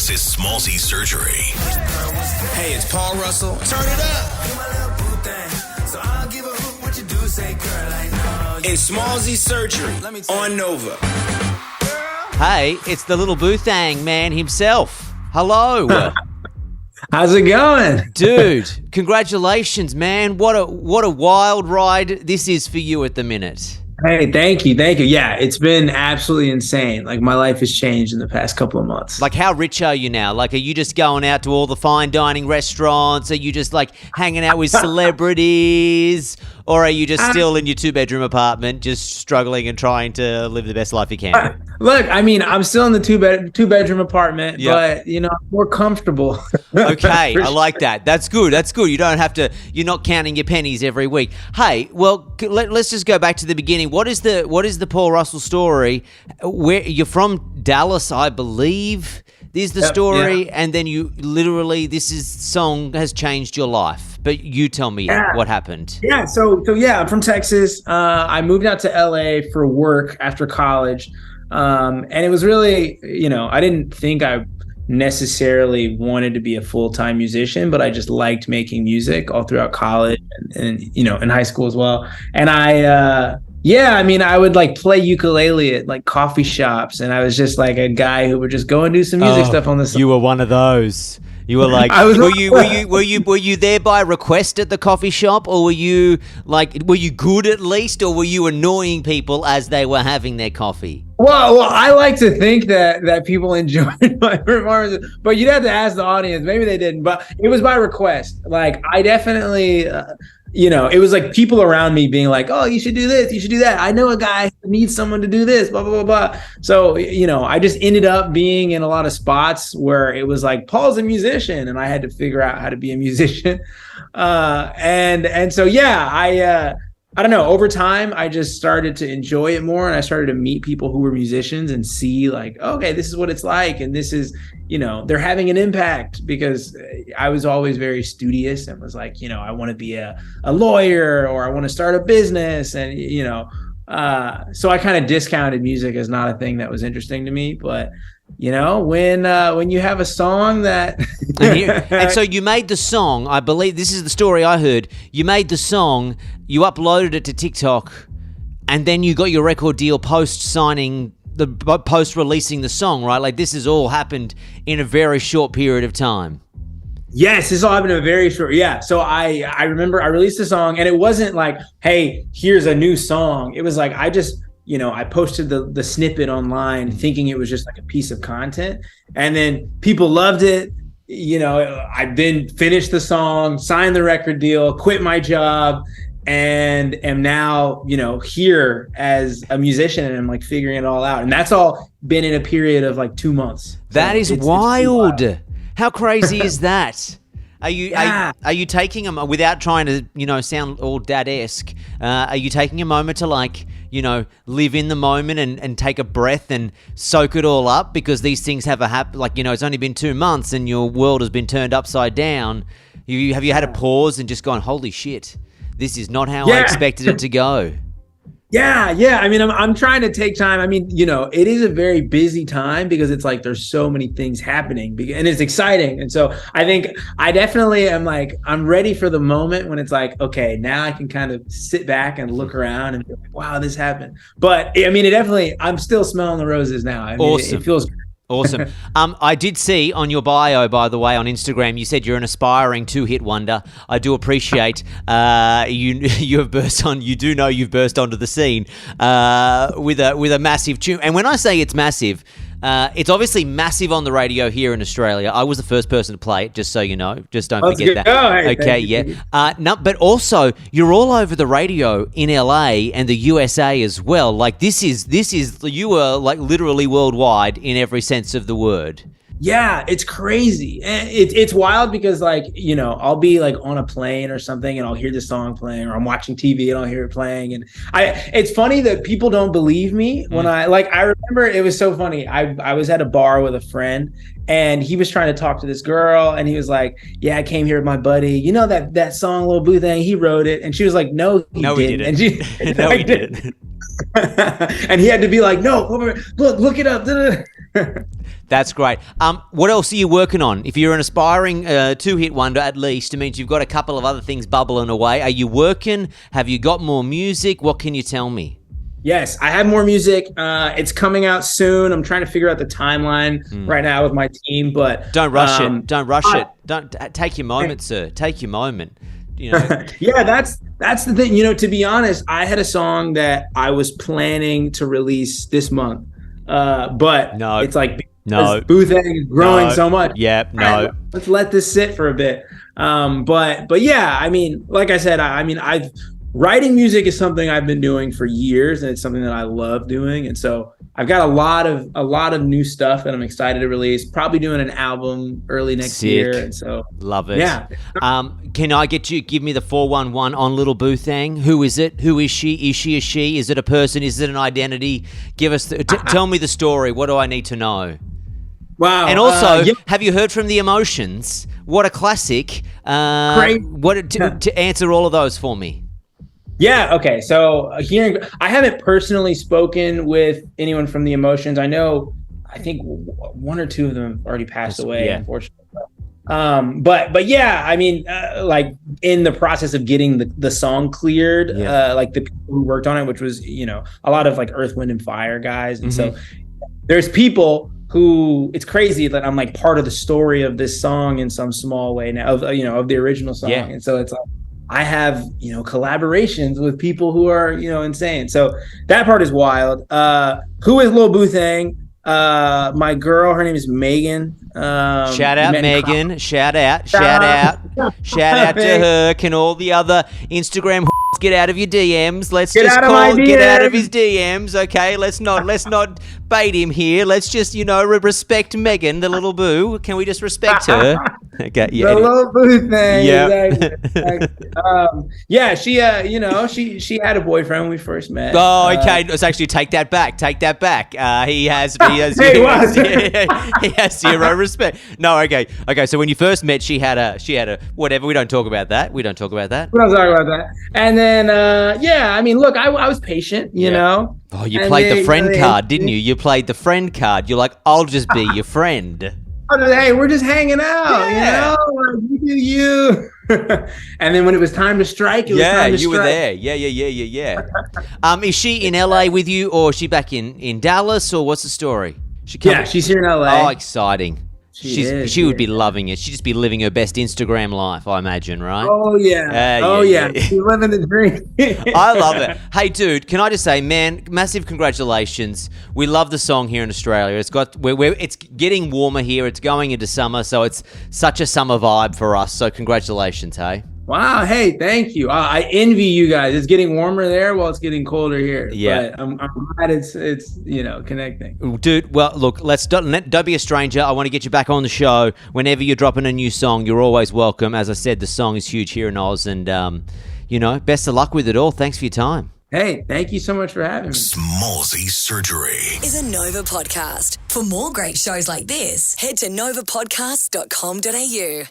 This is Smallzy Surgery. Hey, it's Paul Russell. Turn it up. It's Smallzy Surgery on Nova. Hey, it's the little Thang man himself. Hello. How's it going? Dude, congratulations, man. What a wild ride this is for you at the minute. Hey, thank you. Yeah, it's been absolutely insane. Like, my life has changed in the past couple of months. Like, how rich are you now? Like, are you just going out to all the fine dining restaurants? Are you just, like, hanging out with celebrities? Or are you just still in your two-bedroom apartment, just struggling and trying to live the best life you can? Look, I mean, I'm still in the two-bedroom apartment, but, I'm more comfortable. Okay, I like that. That's good. You don't have to, you're not counting your pennies every week. Hey, well, let's just go back to the beginning. What is the Paul Russell story? Where you're from Dallas, I believe. This is the story, and then you literally, song has changed your life. But you tell me what happened. Yeah, so I'm from Texas. I moved out to LA for work after college. And it was really, I didn't think I necessarily wanted to be a full-time musician, but I just liked making music all throughout college and in high school as well. And I would like play ukulele at like coffee shops, and I was just like a guy who would just go and do some music stuff on the side. You were one of those. You were like, were you there by request at the coffee shop, or were you good at least, or were you annoying people as they were having their coffee? Well, I like to think that people enjoyed my performances, but you'd have to ask the audience. Maybe they didn't, but it was by request. Like, I definitely, it was like people around me being like, oh, you should do this, you should do that. I know a guy who needs someone to do this, blah, blah, blah, blah. So, I just ended up being in a lot of spots where it was like, Paul's a musician, and I had to figure out how to be a musician. I don't know, over time, I just started to enjoy it more, and I started to meet people who were musicians and see like, okay, this is what it's like. And this is, they're having an impact, because I was always very studious and was like, I want to be a lawyer, or I want to start a business. And, so I kind of discounted music as not a thing that was interesting to me. But, when you have a song that... and so you made the song, I believe this is the story I heard. You made the song, you uploaded it to TikTok, and then you got your record deal post-releasing the song, right? Like, this has all happened in a very short period of time. Yes, this all happened in a very short, So I remember I released the song, and it wasn't like, hey, here's a new song. It was like, I just... I posted the snippet online thinking it was just like a piece of content, and then people loved it. I then finished the song, signed the record deal, quit my job, and am now, here as a musician, and I'm like figuring it all out. And that's all been in a period of like 2 months. That is wild. How crazy is that? Are you taking them without trying to, sound all dad-esque? Are you taking a moment to live in the moment and take a breath and soak it all up? Because these things have it's only been 2 months and your world has been turned upside down. Have you had a pause and just gone, holy shit, this is not how I expected it to go? Yeah. I mean, I'm trying to take time. I mean, it is a very busy time, because it's like there's so many things happening, and it's exciting. And so I think I definitely am like, I'm ready for the moment when it's like, okay, now I can kind of sit back and look around and be like, wow, this happened. But I mean, I'm still smelling the roses now. I mean, awesome. It feels great. Awesome. I did see on your bio, by the way, on Instagram, you said you're an aspiring two-hit wonder. I do appreciate you have burst on. You do know you've burst onto the scene with a massive tune. And when I say it's massive, it's obviously massive on the radio here in Australia. I was the first person to play it, just so you know. Just don't forget that. Okay, yeah. No, but also you're all over the radio in LA and the USA as well. Like this is you were like literally worldwide in every sense of the word. Yeah, it's crazy. And it's wild because I'll be like on a plane or something and I'll hear this song playing, or I'm watching TV and I'll hear it playing. And it's funny that people don't believe me when I remember it was so funny. I was at a bar with a friend and he was trying to talk to this girl and he was like, yeah, I came here with my buddy. You know that song, Lil Boo Thang, he wrote it. And she was like, no, he didn't. And no, he didn't. And he had to be like, no, look it up. That's great. What else are you working on? If you're an aspiring two-hit wonder, at least, it means you've got a couple of other things bubbling away. Are you working? Have you got more music? What can you tell me? Yes, I have more music. It's coming out soon. I'm trying to figure out the timeline right now with my team, but don't rush it. Don't rush it. Don't take your moment, sir. Take your moment. You know. Yeah, that's the thing. You know, to be honest, I had a song that I was planning to release this month, but it's like Thang is growing so much. Yep, right, let's let this sit for a bit. But yeah, I mean, like I said, I've writing music is something I've been doing for years, and it's something that I love doing. And so I've got a lot of new stuff that I'm excited to release. Probably doing an album early next year. And so love it. Yeah. Can I give me the 411 on Little Thang? Who is it? Who is she? Is she a she? Is it a person? Is it an identity? Give us tell me the story. What do I need to know? Wow. And also, have you heard from The Emotions? What a classic. Great. To answer all of those for me. Yeah. Okay. So I haven't personally spoken with anyone from The Emotions. I think one or two of them have already passed away, unfortunately. But yeah, I mean, like in the process of getting the song cleared, like the people who worked on it, which was, you know, a lot of like Earth, Wind and Fire guys. And so there's people who, it's crazy that I'm like part of the story of this song in some small way now, of the original song. Yeah. And so it's like, I have, collaborations with people who are, insane. So that part is wild. Who is Lil Thang? My girl, her name is Megan. Shout out Megan. Shout out to her. Can all the other Instagram get out of your DMs? Let's get out of his DMs. Okay, let's not bait him here. Let's just respect Megan, the little boo. Can we just respect her? Okay, yeah. The Lil Thang. Yeah. Yeah. She had a boyfriend when we first met. Oh, okay. Let's actually take that back. He has zero respect. No, okay. So when you first met, she had a whatever. We don't talk about that. We don't talk about that. And then, look, I was patient, you know. Oh, you played the friend card, didn't you? You played the friend card. You're like, I'll just be your friend. Hey, we're just hanging out, like, you do you. And then when it was time to strike, it was time to strike. Were there. Yeah. Is she in LA with you, or is she back in Dallas, or what's the story? She's here in LA. Oh, exciting. She would be loving it. She'd just be living her best Instagram life, I imagine, right? Oh, yeah. She's living the dream. I love it. Hey, dude, can I just say, man, massive congratulations. We love the song here in Australia. It's getting warmer here. It's going into summer, so it's such a summer vibe for us. So congratulations, hey? Wow. Hey, thank you. I envy you guys. It's getting warmer there while it's getting colder here. Yeah. But I'm glad it's connecting. Dude, well, look, don't be a stranger. I want to get you back on the show. Whenever you're dropping a new song, you're always welcome. As I said, the song is huge here in Oz, and, best of luck with it all. Thanks for your time. Hey, thank you so much for having me. Smallzy Surgery is a Nova podcast. For more great shows like this, head to novapodcast.com.au.